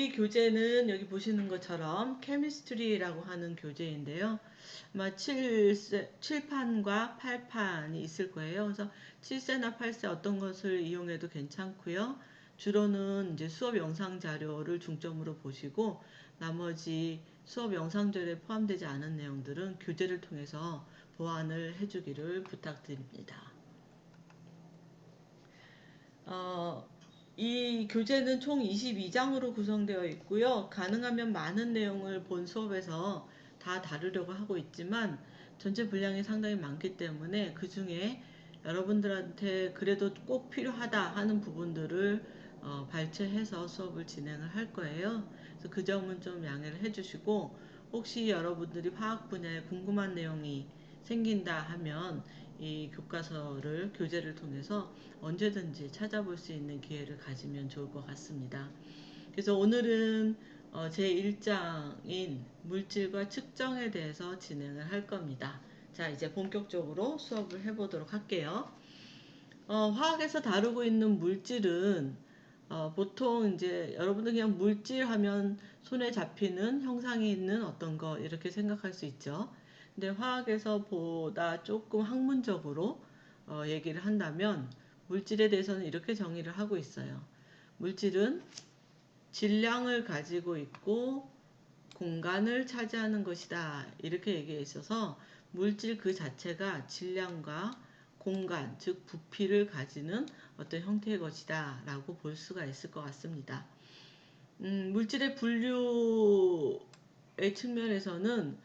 이 교재는 여기 보시는 것처럼 케미스트리라고 하는 교재인데요. 아마 7판과 8판이 있을 거예요. 그래서 7세나 8세 어떤 것을 이용해도 괜찮고요. 주로는 이제 수업 영상 자료를 중점으로 보시고 나머지 수업 영상 자료에 포함되지 않은 내용들은 교재를 통해서 보완을 해주기를 부탁드립니다. 이 교재는 총 22장으로 구성되어 있고요. 가능하면 많은 내용을 본 수업에서 다 다루려고 하고 있지만 전체 분량이 상당히 많기 때문에 그 중에 여러분들한테 그래도 꼭 필요하다 하는 부분들을 발췌해서 수업을 진행을 할 거예요. 그래서 그 점은 좀 양해를 해주시고, 혹시 여러분들이 화학 분야에 궁금한 내용이 생긴다 하면 이 교재를 통해서 언제든지 찾아볼 수 있는 기회를 가지면 좋을 것 같습니다. 그래서 오늘은 제1장인 물질과 측정에 대해서 진행을 할 겁니다. 자, 이제 본격적으로 수업을 해보도록 할게요. 화학에서 다루고 있는 물질은 보통 이제 여러분들 그냥 물질 하면 손에 잡히는 형상이 있는 어떤 거 이렇게 생각할 수 있죠. 근데 화학에서 보다 조금 학문적으로 얘기를 한다면 물질에 대해서는 이렇게 정의를 하고 있어요. 물질은 질량을 가지고 있고 공간을 차지하는 것이다. 이렇게 얘기해 있어서 물질 그 자체가 질량과 공간, 즉 부피를 가지는 어떤 형태의 것이다 라고 볼 수가 있을 것 같습니다. 물질의 분류의 측면에서는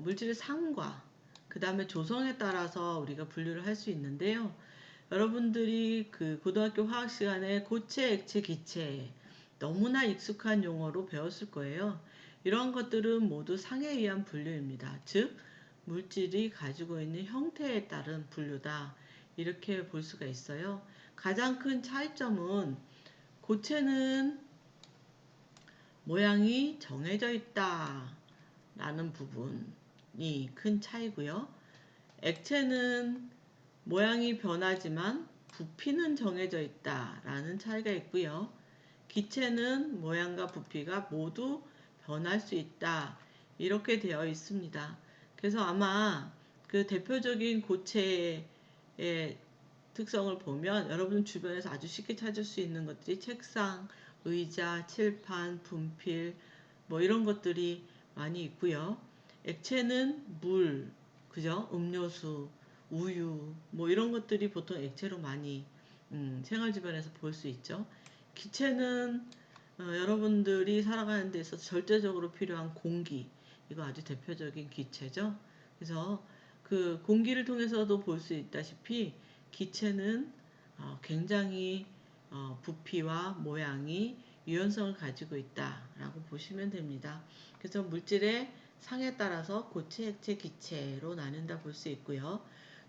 물질의 상과 그 다음에 조성에 따라서 우리가 분류를 할 수 있는데요. 여러분들이 그 고등학교 화학 시간에 고체, 액체, 기체 너무나 익숙한 용어로 배웠을 거예요. 이런 것들은 모두 상에 의한 분류입니다. 즉 물질이 가지고 있는 형태에 따른 분류다. 이렇게 볼 수가 있어요. 가장 큰 차이점은 고체는 모양이 정해져 있다 라는 부분이 큰 차이고요. 액체는 모양이 변하지만 부피는 정해져 있다 라는 차이가 있고요. 기체는 모양과 부피가 모두 변할 수 있다 이렇게 되어 있습니다. 그래서 아마 그 대표적인 고체의 특성을 보면 여러분 주변에서 아주 쉽게 찾을 수 있는 것들이 책상, 의자, 칠판, 분필 뭐 이런 것들이 많이 있고요. 액체는 물, 그죠? 음료수, 우유 뭐 이런 것들이 보통 액체로 많이 생활 주변에서 볼 수 있죠. 기체는 여러분들이 살아가는 데 있어서 절대적으로 필요한 공기, 이거 아주 대표적인 기체죠. 그래서 그 공기를 통해서도 볼 수 있다시피 기체는 굉장히 부피와 모양이 유연성을 가지고 있다라고 보시면 됩니다. 그래서 물질의 상에 따라서 고체, 액체, 기체로 나눈다 볼 수 있고요.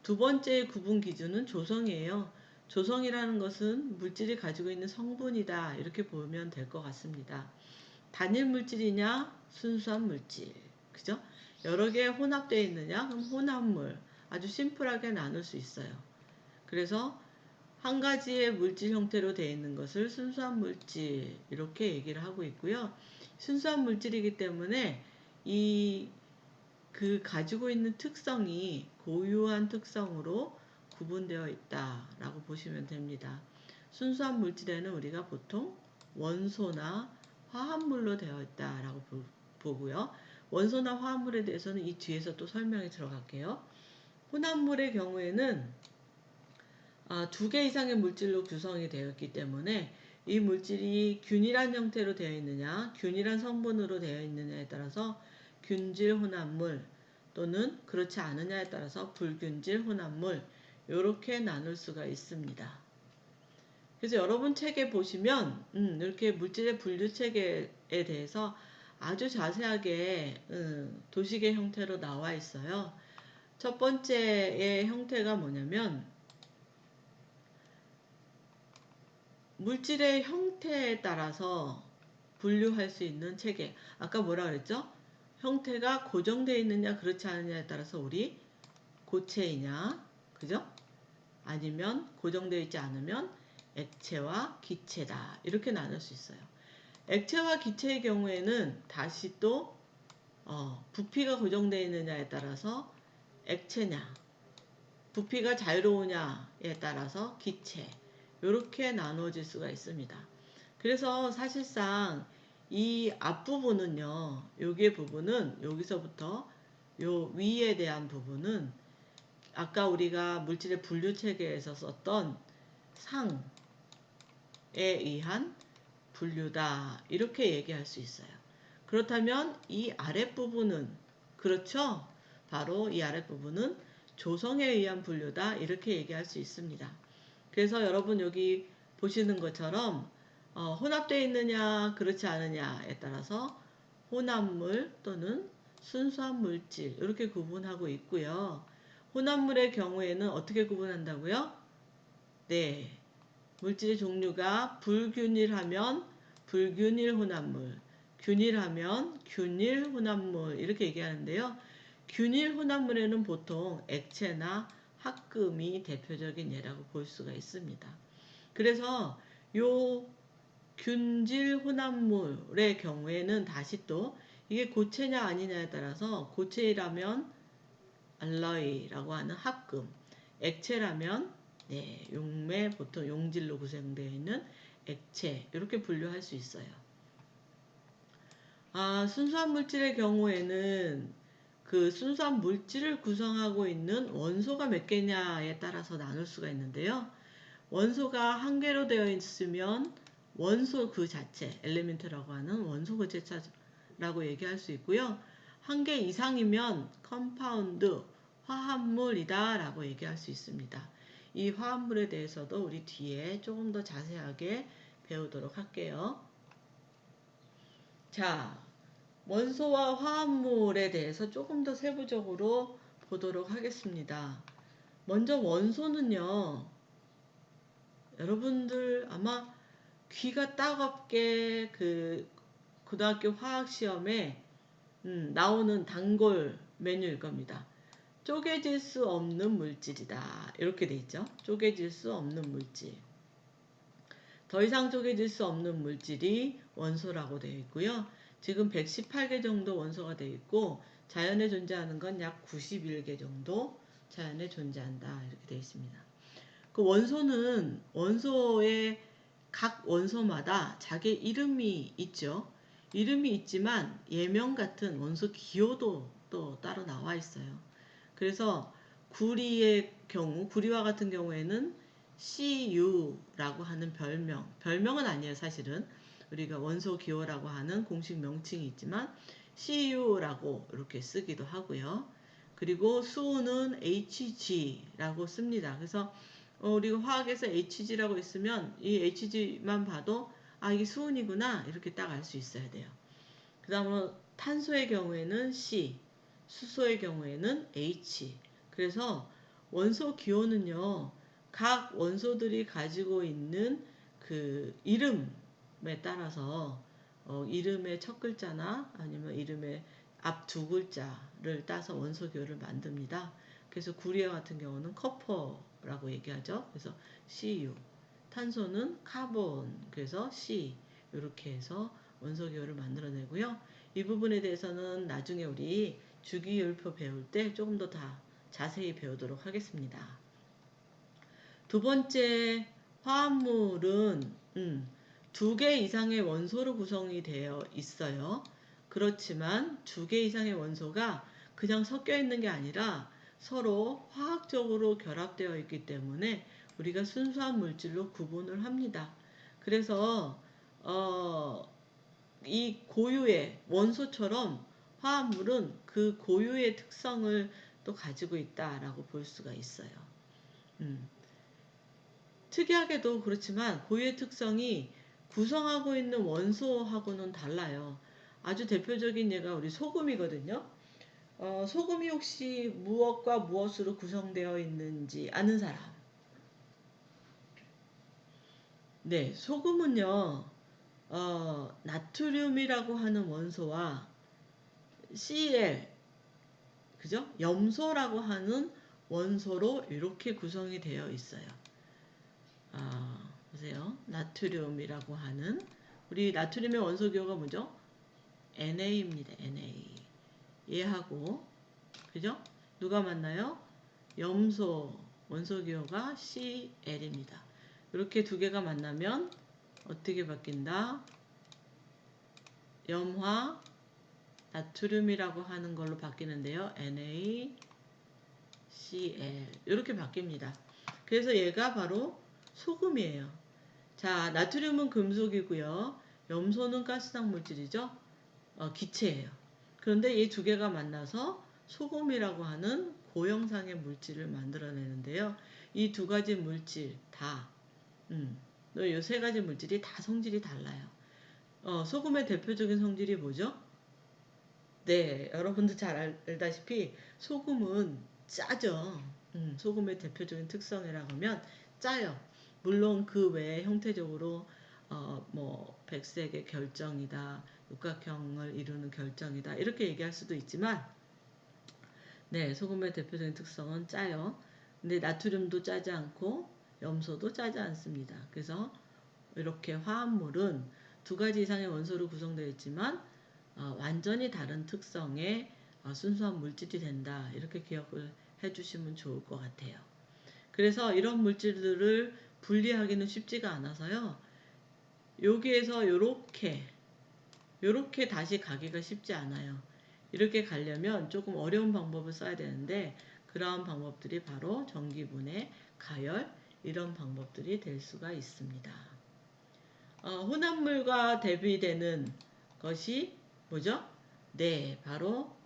두 번째 구분 기준은 조성이에요. 조성이라는 것은 물질이 가지고 있는 성분이다 이렇게 보면 될 것 같습니다. 단일 물질이냐 순수한 물질, 그죠? 여러 개 혼합되어 있느냐 그럼 혼합물, 아주 심플하게 나눌 수 있어요. 그래서 한 가지의 물질 형태로 되어 있는 것을 순수한 물질 이렇게 얘기를 하고 있고요. 순수한 물질이기 때문에 그 가지고 있는 특성이 고유한 특성으로 구분되어 있다라고 보시면 됩니다. 순수한 물질에는 우리가 보통 원소나 화합물로 되어 있다라고 보고요. 원소나 화합물에 대해서는 이 뒤에서 또 설명이 들어갈게요. 혼합물의 경우에는 2개 이상의 물질로 구성이 되어 있기 때문에 이 물질이 균일한 형태로 되어 있느냐, 균일한 성분으로 되어 있느냐에 따라서 균질 혼합물 또는 그렇지 않으냐에 따라서 불균질 혼합물 이렇게 나눌 수가 있습니다. 그래서 여러분 책에 보시면 이렇게 물질의 분류 체계에 대해서 아주 자세하게 도식의 형태로 나와 있어요. 첫 번째의 형태가 뭐냐면 물질의 형태에 따라서 분류할 수 있는 체계. 아까 뭐라 그랬죠? 형태가 고정되어 있느냐 그렇지 않느냐에 따라서 우리 고체이냐, 그죠? 아니면 고정되어 있지 않으면 액체와 기체다 이렇게 나눌 수 있어요. 액체와 기체의 경우에는 다시 또 부피가 고정되어 있느냐에 따라서 액체냐, 부피가 자유로우냐에 따라서 기체, 이렇게 나누어질 수가 있습니다. 그래서 사실상 이 앞부분은요, 여기의 부분은 여기서부터 요 위에 대한 부분은 아까 우리가 물질의 분류 체계에서 썼던 상에 의한 분류다, 이렇게 얘기할 수 있어요. 그렇다면 이 아랫부분은, 그렇죠? 바로 이 아랫부분은 조성에 의한 분류다, 이렇게 얘기할 수 있습니다. 그래서 여러분 여기 보시는 것처럼 혼합되어 있느냐 그렇지 않느냐에 따라서 혼합물 또는 순수한 물질, 이렇게 구분하고 있고요. 혼합물의 경우에는 어떻게 구분한다고요? 네, 물질의 종류가 불균일하면 불균일 혼합물, 균일하면 균일 혼합물, 이렇게 얘기하는데요. 균일 혼합물에는 보통 액체나 합금이 대표적인 예라고 볼 수가 있습니다. 그래서 요 균질 혼합물의 경우에는 다시 또 이게 고체냐 아니냐에 따라서, 고체라면 알로이라고 하는 합금, 액체라면 용매, 보통 용질로 구성되어 있는 액체, 이렇게 분류할 수 있어요. 순수한 물질의 경우에는 그 순수한 물질을 구성하고 있는 원소가 몇 개냐에 따라서 나눌 수가 있는데요. 원소가 한 개로 되어 있으면 원소 그 자체, 엘리멘트라고 하는 원소 그 자체라고 얘기할 수 있고요. 한 개 이상이면 컴파운드, 화합물이다 라고 얘기할 수 있습니다. 이 화합물에 대해서도 우리 뒤에 조금 더 자세하게 배우도록 할게요. 자, 원소와 화합물에 대해서 조금 더 세부적으로 보도록 하겠습니다. 먼저 원소는요, 여러분들 아마 귀가 따갑게 그 고등학교 화학 시험에 나오는 단골 메뉴일 겁니다. 쪼개질 수 없는 물질이다, 이렇게 돼 있죠. 쪼개질 수 없는 물질. 더 이상 쪼개질 수 없는 물질이 원소라고 되어 있고요. 지금 118개 정도 원소가 되어 있고, 자연에 존재하는 건 약 91개 정도 자연에 존재한다, 이렇게 되어 있습니다. 그 원소는 원소의 각 원소마다 자기 이름이 있죠. 이름이 있지만 예명 같은 원소 기호도 또 따로 나와 있어요. 그래서 구리의 경우, 구리와 같은 경우에는 CU라고 하는 별명은 아니에요, 사실은. 우리가 원소 기호라고 하는 공식 명칭이 있지만 CU라고 이렇게 쓰기도 하고요. 그리고 수은 HG라고 씁니다. 그래서 우리가 화학에서 HG라고 있으면 이 HG만 봐도 이게 수은이구나, 이렇게 딱 알 수 있어야 돼요. 그 다음으로 탄소의 경우에는 C, 수소의 경우에는 H. 그래서 원소 기호는요, 각 원소들이 가지고 있는 그 이름에 따라서 이름의 첫 글자나 아니면 이름의 앞 두 글자를 따서 원소 기호를 만듭니다. 그래서 구리아 같은 경우는 커퍼라고 얘기하죠. 그래서 Cu. 탄소는 카본, 그래서 C. 이렇게 해서 원소 기호를 만들어내고요. 이 부분에 대해서는 나중에 우리 주기율표 배울 때 조금 더 자세히 배우도록 하겠습니다. 두 번째, 화합물은 2개 이상의 원소로 구성이 되어 있어요. 그렇지만 2개 이상의 원소가 그냥 섞여 있는 게 아니라 서로 화학적으로 결합되어 있기 때문에 우리가 순수한 물질로 구분을 합니다. 그래서 이 고유의 원소처럼 화합물은 그 고유의 특성을 또 가지고 있다라고 볼 수가 있어요. 특이하게도 그렇지만 고유의 특성이 구성하고 있는 원소하고는 달라요. 아주 대표적인 예가 우리 소금이거든요. 소금이 혹시 무엇과 무엇으로 구성되어 있는지 아는 사람? 네, 소금은요, 나트륨이라고 하는 원소와 Cl, 그죠? 염소라고 하는 원소로 이렇게 구성이 되어 있어요. 보세요. 나트륨이라고 하는 우리 나트륨의 원소 기호가 뭐죠? NA입니다. NA. 얘하고 그죠? 누가 만나요? 염소 원소 기호가 CL입니다. 이렇게 두 개가 만나면 어떻게 바뀐다? 염화 나트륨이라고 하는 걸로 바뀌는데요. NaCl 이렇게 바뀝니다. 그래서 얘가 바로 소금이에요. 자, 나트륨은 금속이고요. 염소는 가스당 물질이죠. 기체예요. 그런데 이 두 개가 만나서 소금이라고 하는 고형상의 물질을 만들어내는데요. 이 두 가지 물질 다, 이 세 가지 물질이 다 성질이 달라요. 소금의 대표적인 성질이 뭐죠? 네, 여러분도 잘 알다시피 소금은 짜죠. 소금의 대표적인 특성이라고 하면 짜요. 물론 그 외에 형태적으로 뭐 백색의 결정이다, 육각형을 이루는 결정이다 이렇게 얘기할 수도 있지만, 네, 소금의 대표적인 특성은 짜요. 근데 나트륨도 짜지 않고 염소도 짜지 않습니다. 그래서 이렇게 화합물은 두 가지 이상의 원소로 구성되어 있지만 완전히 다른 특성의 순수한 물질이 된다. 이렇게 기억을 해주시면 좋을 것 같아요. 그래서 이런 물질들을 분리하기는 쉽지가 않아서요. 여기에서 요렇게 다시 가기가 쉽지 않아요. 이렇게 가려면 조금 어려운 방법을 써야 되는데 그러한 방법들이 바로 전기분해, 가열 이런 방법들이 될 수가 있습니다. 혼합물과 대비되는 것이 뭐죠? 네, 바로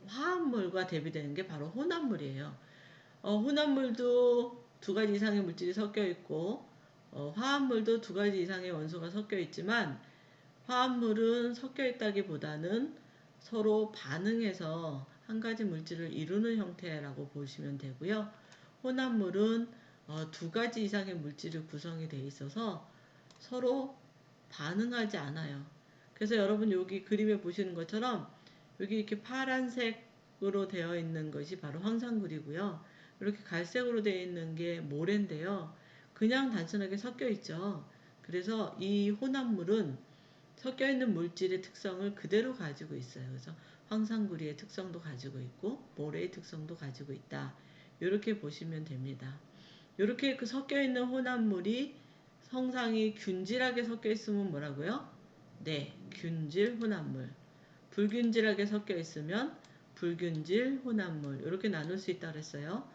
화합물과 대비되는 게 바로 혼합물이에요. 혼합물도 두 가지 이상의 물질이 섞여 있고 화합물도 두 가지 이상의 원소가 섞여 있지만 화합물은 섞여 있다기보다는 서로 반응해서 한 가지 물질을 이루는 형태라고 보시면 되고요. 혼합물은 두 가지 이상의 물질이 구성이 되어 있어서 서로 반응하지 않아요. 그래서 여러분 여기 그림에 보시는 것처럼 여기 이렇게 파란색으로 되어 있는 것이 바로 황산굴이고요. 이렇게 갈색으로 되어 있는 게 모래인데요. 그냥 단순하게 섞여 있죠. 그래서 이 혼합물은 섞여 있는 물질의 특성을 그대로 가지고 있어요. 그래서 황산구리의 특성도 가지고 있고 모래의 특성도 가지고 있다. 이렇게 보시면 됩니다. 이렇게 그 섞여 있는 혼합물이 성상이 균질하게 섞여 있으면 뭐라고요? 네, 균질 혼합물. 불균질하게 섞여 있으면 불균질 혼합물. 이렇게 나눌 수 있다고 했어요.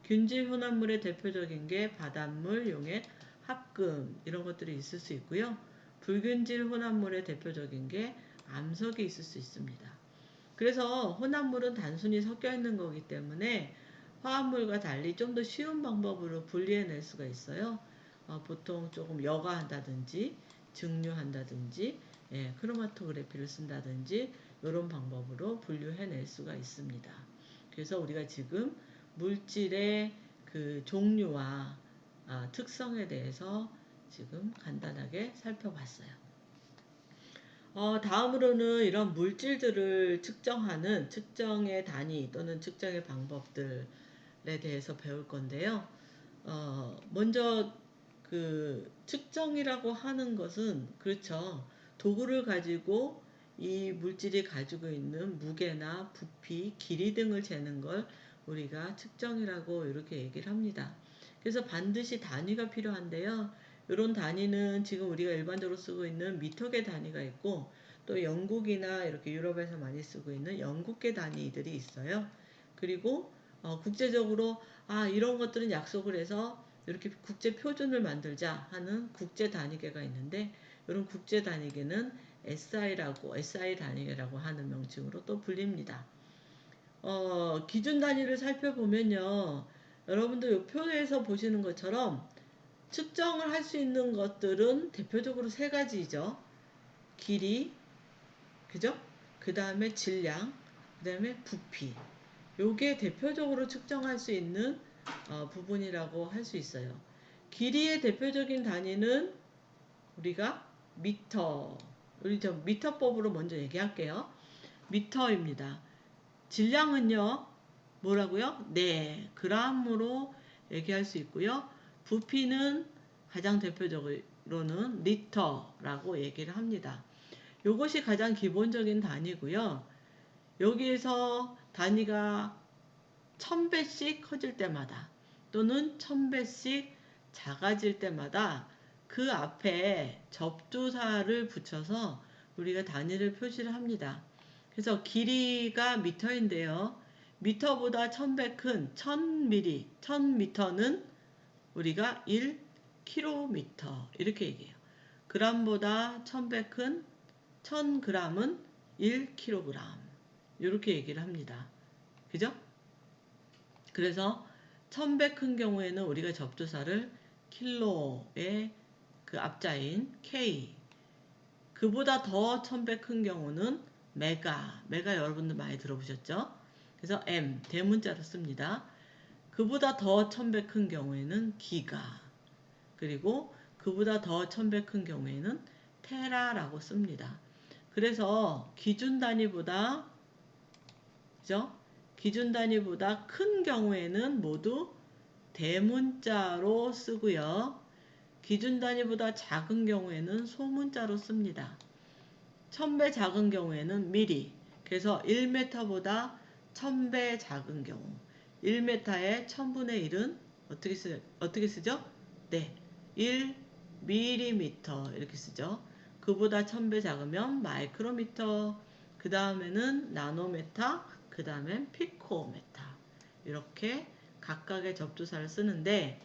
균질 혼합물의 대표적인 게 바닷물, 용액, 합금 이런 것들이 있을 수 있고요. 불균질 혼합물의 대표적인 게 암석이 있을 수 있습니다. 그래서 혼합물은 단순히 섞여 있는 거기 때문에 화합물과 달리 좀 더 쉬운 방법으로 분리해낼 수가 있어요. 보통 조금 여과한다든지 증류한다든지 크로마토그래피를 쓴다든지 이런 방법으로 분류해낼 수가 있습니다. 그래서 우리가 지금 물질의 그 종류와 특성에 대해서 지금 간단하게 살펴봤어요. 다음으로는 이런 물질들을 측정하는 측정의 단위 또는 측정의 방법들에 대해서 배울 건데요. 먼저 그 측정이라고 하는 것은 그렇죠. 도구를 가지고 이 물질이 가지고 있는 무게나 부피, 길이 등을 재는 걸 우리가 측정이라고 이렇게 얘기를 합니다. 그래서 반드시 단위가 필요한데요. 이런 단위는 지금 우리가 일반적으로 쓰고 있는 미터계 단위가 있고 또 영국이나 이렇게 유럽에서 많이 쓰고 있는 영국계 단위들이 있어요. 그리고 국제적으로 이런 것들은 약속을 해서 이렇게 국제 표준을 만들자 하는 국제 단위계가 있는데 이런 국제 단위계는 SI 단위계라고 하는 명칭으로 또 불립니다. 기준 단위를 살펴보면요. 여러분들 이 표에서 보시는 것처럼 측정을 할 수 있는 것들은 대표적으로 세 가지죠. 길이, 그죠? 그 다음에 질량, 그 다음에 부피. 요게 대표적으로 측정할 수 있는 부분이라고 할 수 있어요. 길이의 대표적인 단위는 우리가 미터. 우리 미터법으로 먼저 얘기할게요. 미터입니다. 질량은요, 뭐라고요? 네, 그람으로 얘기할 수 있고요. 부피는 가장 대표적인 영어로는 리터라고 얘기를 합니다. 이것이 가장 기본적인 단위고요. 여기에서 단위가 1000배씩 커질 때마다 또는 1000배씩 작아질 때마다 그 앞에 접두사를 붙여서 우리가 단위를 표시를 합니다. 그래서 길이가 미터인데요. 미터보다 1000배 큰 1000mm, 1000m는 우리가 1km 이렇게 얘기해요. g보다 1000배 큰 1000g은 1kg 이렇게 얘기를 합니다. 그죠? 그래서 1000배 큰 경우에는 우리가 접두사를 킬로의 그 앞자인 K, 그보다 더 1000배 큰 경우는 메가 여러분들 많이 들어보셨죠? 그래서 M, 대문자로 씁니다. 그보다 더 1000배 큰 경우에는 기가, 그리고 그보다 더 1000배 큰 경우에는 테라라고 씁니다. 그래서 기준 단위보다, 그죠? 기준 단위보다 큰 경우에는 모두 대문자로 쓰고요. 기준 단위보다 작은 경우에는 소문자로 씁니다. 1000배 작은 경우에는 미리. 그래서 1m보다 1000배 작은 경우. 1m의 1000분의 1은 어떻게 쓰죠? 네. 1mm 이렇게 쓰죠. 그보다 1000배 작으면 마이크로미터, 그 다음에는 나노메타, 그 다음엔 피코메타. 이렇게 각각의 접두사를 쓰는데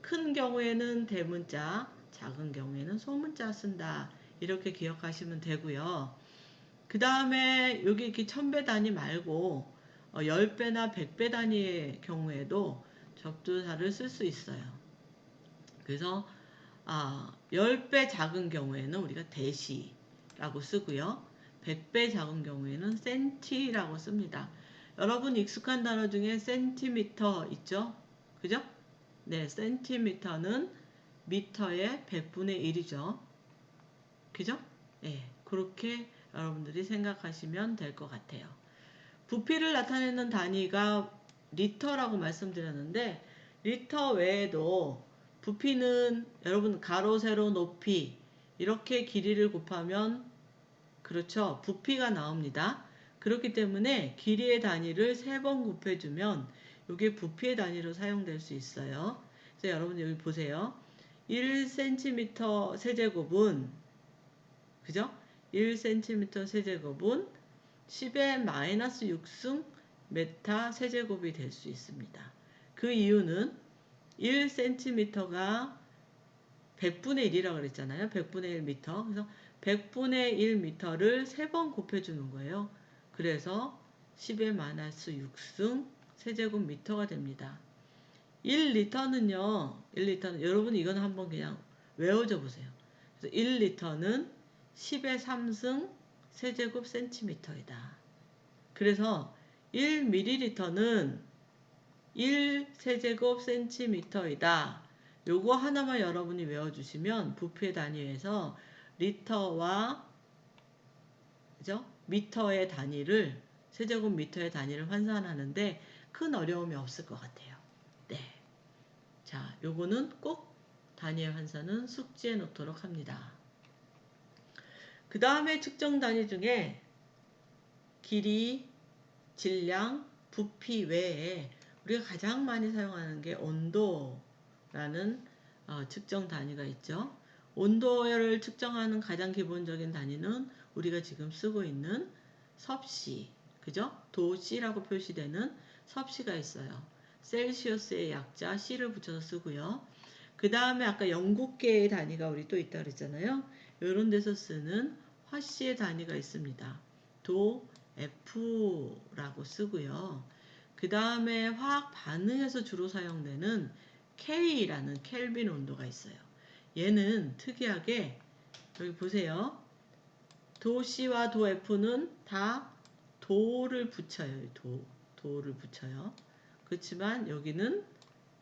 큰 경우에는 대문자, 작은 경우에는 소문자 쓴다. 이렇게 기억하시면 되고요. 그 다음에 여기 이렇게 1000배 단위 말고 10배나 100배 단위의 경우에도 접두사를 쓸 수 있어요. 그래서 10배 작은 경우에는 우리가 데시라고 쓰고요. 100배 작은 경우에는 센티라고 씁니다. 여러분 익숙한 단어 중에 센티미터 있죠? 그죠? 네, 센티미터는 미터의 100분의 1이죠. 그죠? 네, 그렇게 여러분들이 생각하시면 될 것 같아요. 부피를 나타내는 단위가 리터라고 말씀드렸는데 리터 외에도 부피는 여러분 가로 세로 높이 이렇게 길이를 곱하면 그렇죠, 부피가 나옵니다. 그렇기 때문에 길이의 단위를 3번 곱해주면 이게 부피의 단위로 사용될 수 있어요. 그래서 여러분 여기 보세요. 1cm 세제곱은, 그죠? 1cm 세제곱은 10의 마이너스 6승 메타 세제곱이 될 수 있습니다. 그 이유는 1cm가 100분의 1이라고 그랬잖아요. 100분의 1m. 그래서 100분의 1m를 3번 곱해주는 거예요. 그래서 10의 마이너스 6승 세제곱 미터가 됩니다. 1리터는요. 1리터는 여러분 이건 한번 그냥 외워줘 보세요. 그래서 1리터는 10의 3승 세제곱 센티미터이다. 그래서 1ml는 1 세제곱 센티미터이다. 요거 하나만 여러분이 외워주시면 부피의 단위에서 리터와, 그죠? 미터의 단위를, 세제곱 미터의 단위를 환산하는데 큰 어려움이 없을 것 같아요. 네. 자, 요거는 꼭 단위의 환산은 숙지해 놓도록 합니다. 그 다음에 측정 단위 중에 길이, 질량, 부피 외에 우리가 가장 많이 사용하는 게 온도라는 측정 단위가 있죠. 온도를 측정하는 가장 기본적인 단위는 우리가 지금 쓰고 있는 섭씨, 그죠? 도씨라고 표시되는 섭씨가 있어요. 셀시어스의 약자 C를 붙여서 쓰고요. 그 다음에 아까 영국계의 단위가 우리 또 있다 그랬잖아요. 이런 데서 쓰는 화씨의 단위가 있습니다. 도 F라고 쓰고요. 그 다음에 화학 반응에서 주로 사용되는 K라는 켈빈 온도가 있어요. 얘는 특이하게 여기 보세요. 도 C와 도 F는 다 도를 붙여요. 도를 붙여요. 그렇지만 여기는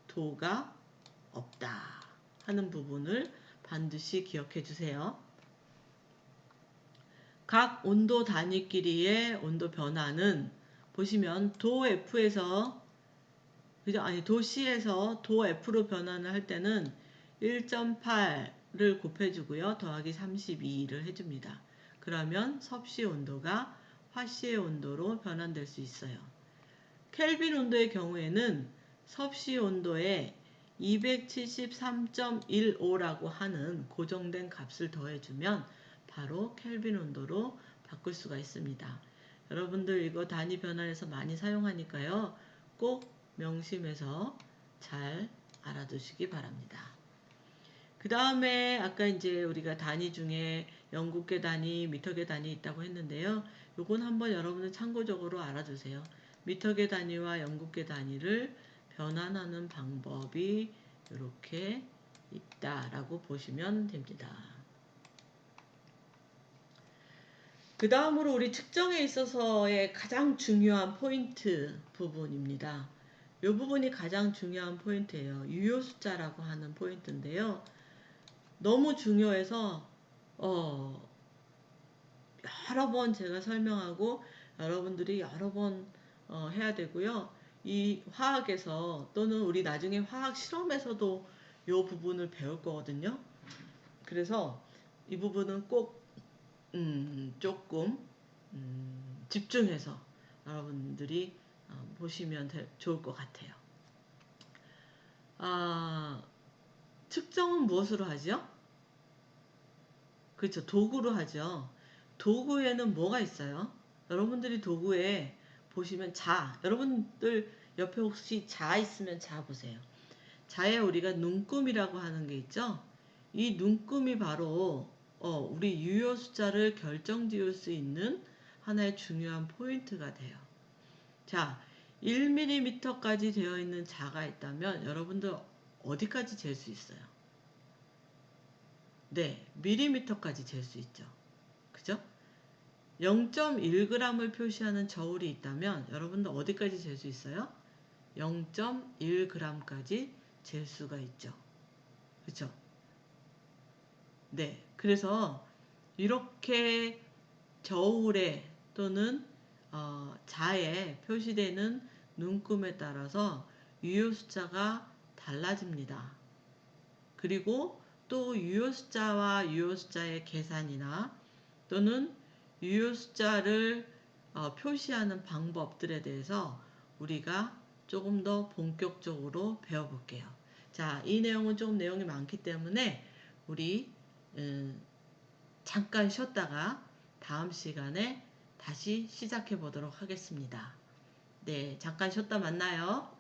도가 없다 하는 부분을 반드시 기억해 주세요. 각 온도 단위끼리의 온도 변화는 보시면 도 F에서, 그죠? 아니 도 C에서 도 F로 변환을 할 때는 1.8 를 곱해주고요. 더하기 32를 해줍니다. 그러면 섭씨 온도가 화씨의 온도로 변환될 수 있어요. 켈빈 온도의 경우에는 섭씨 온도에 273.15라고 하는 고정된 값을 더해주면 바로 켈빈 온도로 바꿀 수가 있습니다. 여러분들 이거 단위 변환해서 많이 사용하니까요. 꼭 명심해서 잘 알아두시기 바랍니다. 그 다음에 아까 이제 우리가 단위 중에 영국계 단위, 미터계 단위 있다고 했는데요. 요건 한번 여러분들 참고적으로 알아두세요. 미터계 단위와 영국계 단위를 변환하는 방법이 이렇게 있다라고 보시면 됩니다. 그 다음으로 우리 측정에 있어서의 가장 중요한 포인트 부분입니다. 이 부분이 가장 중요한 포인트예요. 유효 숫자라고 하는 포인트인데요. 너무 중요해서 여러 번 제가 설명하고 여러분들이 여러 번 해야 되고요. 이 화학에서 또는 우리 나중에 화학 실험에서도 이 부분을 배울 거거든요. 그래서 이 부분은 꼭 조금 집중해서 여러분들이 보시면 좋을 것 같아요. 측정은 무엇으로 하죠? 그렇죠. 도구로 하죠. 도구에는 뭐가 있어요? 여러분들이 도구에 보시면 여러분들 옆에 혹시 자 있으면 자 보세요. 자에 우리가 눈금이라고 하는 게 있죠. 이 눈금이 바로 우리 유효 숫자를 결정지을 수 있는 하나의 중요한 포인트가 돼요. 자, 1mm까지 되어 있는 자가 있다면 여러분들 어디까지 잴 수 있어요? 네, 밀리미터까지 잴 수 있죠. 그죠? 0.1g을 표시하는 저울이 있다면 여러분들 어디까지 잴 수 있어요? 0.1g까지 잴 수가 있죠. 그렇죠? 네, 그래서 이렇게 저울에 또는 자에 표시되는 눈금에 따라서 유효 숫자가 달라집니다. 그리고 또 유효 숫자와 유효 숫자의 계산이나 또는 유효 숫자를 표시하는 방법들에 대해서 우리가 조금 더 본격적으로 배워볼게요. 자, 이 내용은 조금 내용이 많기 때문에 우리 잠깐 쉬었다가 다음 시간에 다시 시작해 보도록 하겠습니다. 네, 잠깐 쉬었다 만나요.